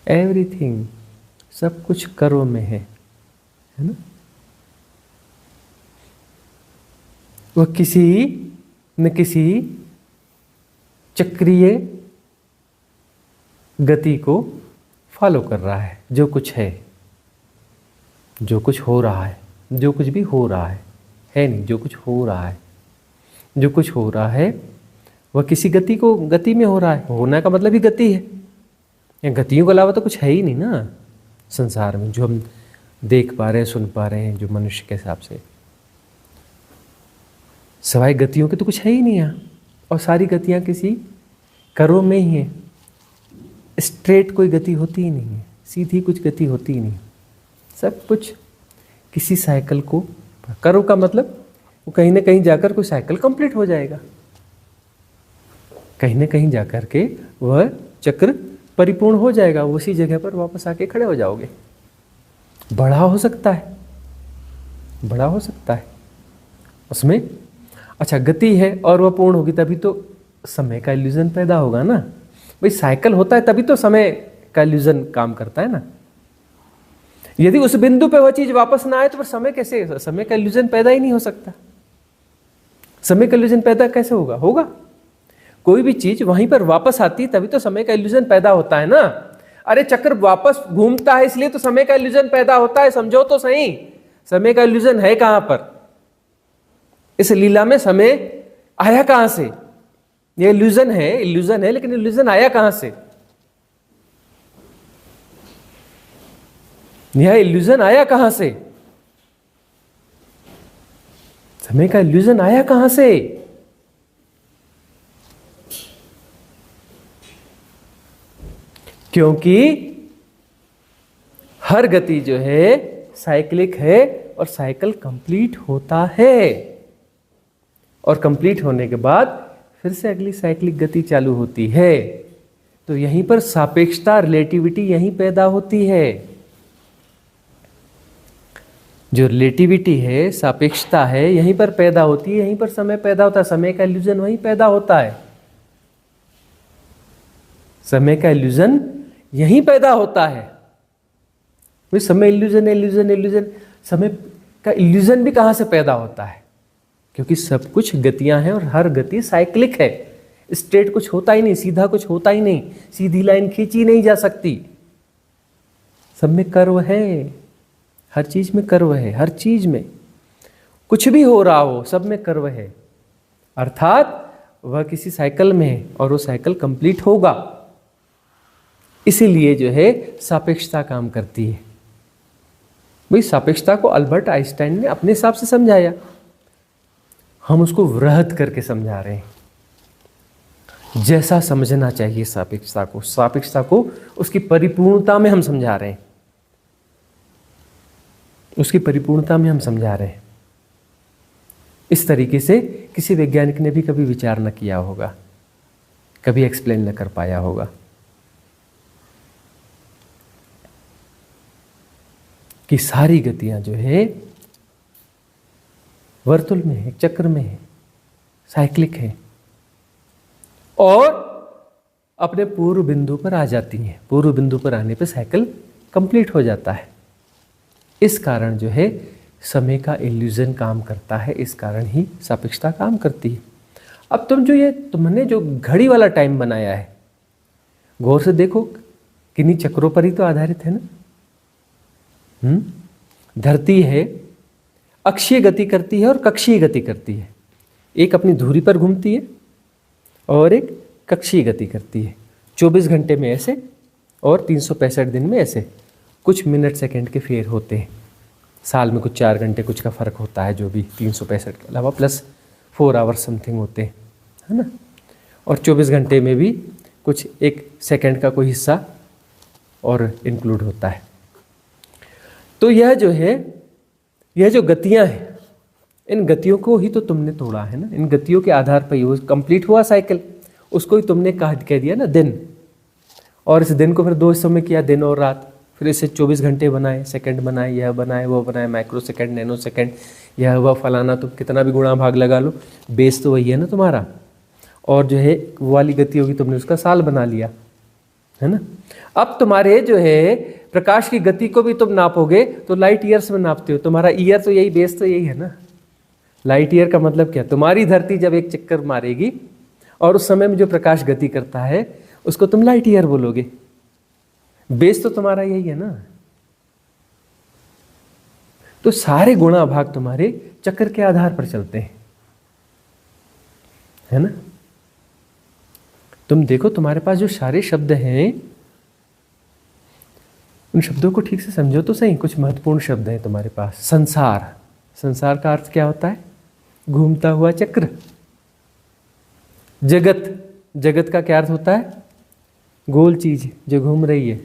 Everything, सब कुछ कर्म में है ना। वह किसी न किसी चक्रीय गति को फॉलो कर रहा है। जो कुछ है, जो कुछ हो रहा है, जो कुछ भी हो रहा है नहीं, जो कुछ हो रहा है, जो कुछ हो रहा है वह किसी गति में हो रहा है। होना का मतलब ही गति है। या गतियों के अलावा तो कुछ है ही नहीं ना संसार में, जो हम देख पा रहे हैं, सुन पा रहे हैं, जो मनुष्य के हिसाब से सवाई गतियों के तो कुछ है ही नहीं यहाँ। और सारी गतियाँ किसी कर्म में ही है। स्ट्रेट कोई गति होती ही नहीं है, सीधी कुछ गति होती ही नहीं। सब कुछ किसी साइकिल को, कर्म का मतलब वो कहीं ना कहीं जाकर कोई साइकिल कंप्लीट हो जाएगा, कहीं ना कहीं जाकर के वह चक्र परिपूर्ण हो जाएगा, उसी जगह पर वापस आके खड़े हो जाओगे। बड़ा हो सकता है, बड़ा हो सकता है उसमें। अच्छा, गति है और वह पूर्ण होगी तभी तो समय का इल्यूजन पैदा होगा ना। भाई साइकिल होता है तभी तो समय का इल्यूजन काम करता है ना। यदि उस बिंदु पे वह चीज वापस ना आए तो फिर समय कैसे, समय का इल्यूजन पैदा ही नहीं हो सकता। समय का इल्यूजन पैदा कैसे होगा? होगा कोई भी चीज वहीं पर वापस आती है तभी तो समय का इल्यूजन पैदा होता है ना। अरे चक्र वापस घूमता है इसलिए तो समय का इल्यूजन पैदा होता है, समझो तो सही। समय का इल्यूजन है कहां पर? इस लीला में समय आया कहां से? ये इल्यूजन है लेकिन इल्यूजन आया कहां से? यह इल्यूजन आया कहां से? समय का इल्यूजन आया कहां से? क्योंकि हर गति जो है साइक्लिक है और साइकिल कंप्लीट होता है, और कंप्लीट होने के बाद फिर से अगली साइक्लिक गति चालू होती है। तो यहीं पर सापेक्षता, रिलेटिविटी यहीं पैदा होती है। जो रिलेटिविटी है, सापेक्षता है, यहीं पर पैदा होती है, यहीं पर समय पैदा होता है। समय का इल्यूजन वहीं पैदा होता है, समय का इल्यूजन यहीं पैदा होता है। समय इल्यूजन, समय का इल्यूजन भी कहां से पैदा होता है? क्योंकि सब कुछ गतियां हैं और हर गति साइक्लिक है। स्ट्रेट कुछ होता ही नहीं, सीधा कुछ होता ही नहीं, सीधी लाइन खींची नहीं जा सकती। सब में कर्व है, हर चीज में कर्व है, हर चीज में कुछ भी हो रहा हो सब में कर्व है। अर्थात वह किसी साइकिल में है और वो साइकिल कंप्लीट होगा। इसीलिए जो है सापेक्षता काम करती है। भाई सापेक्षता को अल्बर्ट आइंस्टाइन ने अपने हिसाब से समझाया, हम उसको वृहत करके समझा रहे हैं। जैसा समझना चाहिए सापेक्षता को उसकी परिपूर्णता में हम समझा रहे हैं, उसकी परिपूर्णता में हम समझा रहे हैं। इस तरीके से किसी वैज्ञानिक ने भी कभी विचार न किया होगा, कभी एक्सप्लेन न कर पाया होगा कि सारी गतियां जो है वर्तुल में है, चक्र में है, साइक्लिक है और अपने पूर्व बिंदु पर आ जाती हैं। पूर्व बिंदु पर आने पर साइकिल कंप्लीट हो जाता है। इस कारण जो है समय का इल्यूजन काम करता है, इस कारण ही सापेक्षता काम करती है। अब तुमने जो घड़ी वाला टाइम बनाया है, गौर से देखो, किन्हीं चक्रों पर ही तो आधारित है ना। धरती है, अक्षीय गति करती है और कक्षीय गति करती है। एक अपनी धुरी पर घूमती है और एक कक्षीय गति करती है। 24 घंटे में ऐसे और 365 दिन में ऐसे कुछ मिनट सेकंड के फेर होते हैं। साल में कुछ 4 घंटे कुछ का फ़र्क होता है, जो भी 365 के अलावा प्लस 4 आवर्स समथिंग होते हैं, है ना। और 24 घंटे में भी कुछ 1 सेकंड का कोई हिस्सा और इंक्लूड होता है। तो यह जो है, यह जो गतियां हैं, इन गतियों को ही तो तुमने तोड़ा है ना। इन गतियों के आधार पर ही वो कंप्लीट हुआ साइकिल, उसको ही तुमने कह दिया ना दिन। और इस दिन को फिर 2 हिस्सों में किया, दिन और रात। फिर इसे 24 घंटे बनाए, सेकंड बनाए, यह बनाए, वो बनाए, माइक्रो सेकंड, नैनो सेकंड, यह हुआ फलाना। तुम कितना भी गुणा भाग लगा लो, बेस तो वही है ना तुम्हारा। और जो है वो वाली गति होगी, तुमने उसका साल बना लिया। है ना। अब तुम्हारे जो है प्रकाश की गति को भी तुम नापोगे तो लाइट ईयर्स में नापते हो। तुम्हारा ईयर तो यही, बेस तो यही है ना। लाइट ईयर का मतलब क्या, तुम्हारी धरती जब एक चक्कर मारेगी और उस समय में जो प्रकाश गति करता है उसको तुम लाइट ईयर बोलोगे। बेस तो तुम्हारा यही है ना। तो सारे गुणा भाग तुम्हारे चक्र के आधार पर चलते हैं, है ना। तुम देखो तुम्हारे पास जो सारे शब्द हैं उन शब्दों को ठीक से समझो तो सही। कुछ महत्वपूर्ण शब्द हैं तुम्हारे पास। संसार, संसार का अर्थ क्या होता है, घूमता हुआ चक्र। जगत, जगत का क्या अर्थ होता है, गोल चीज जो घूम रही है।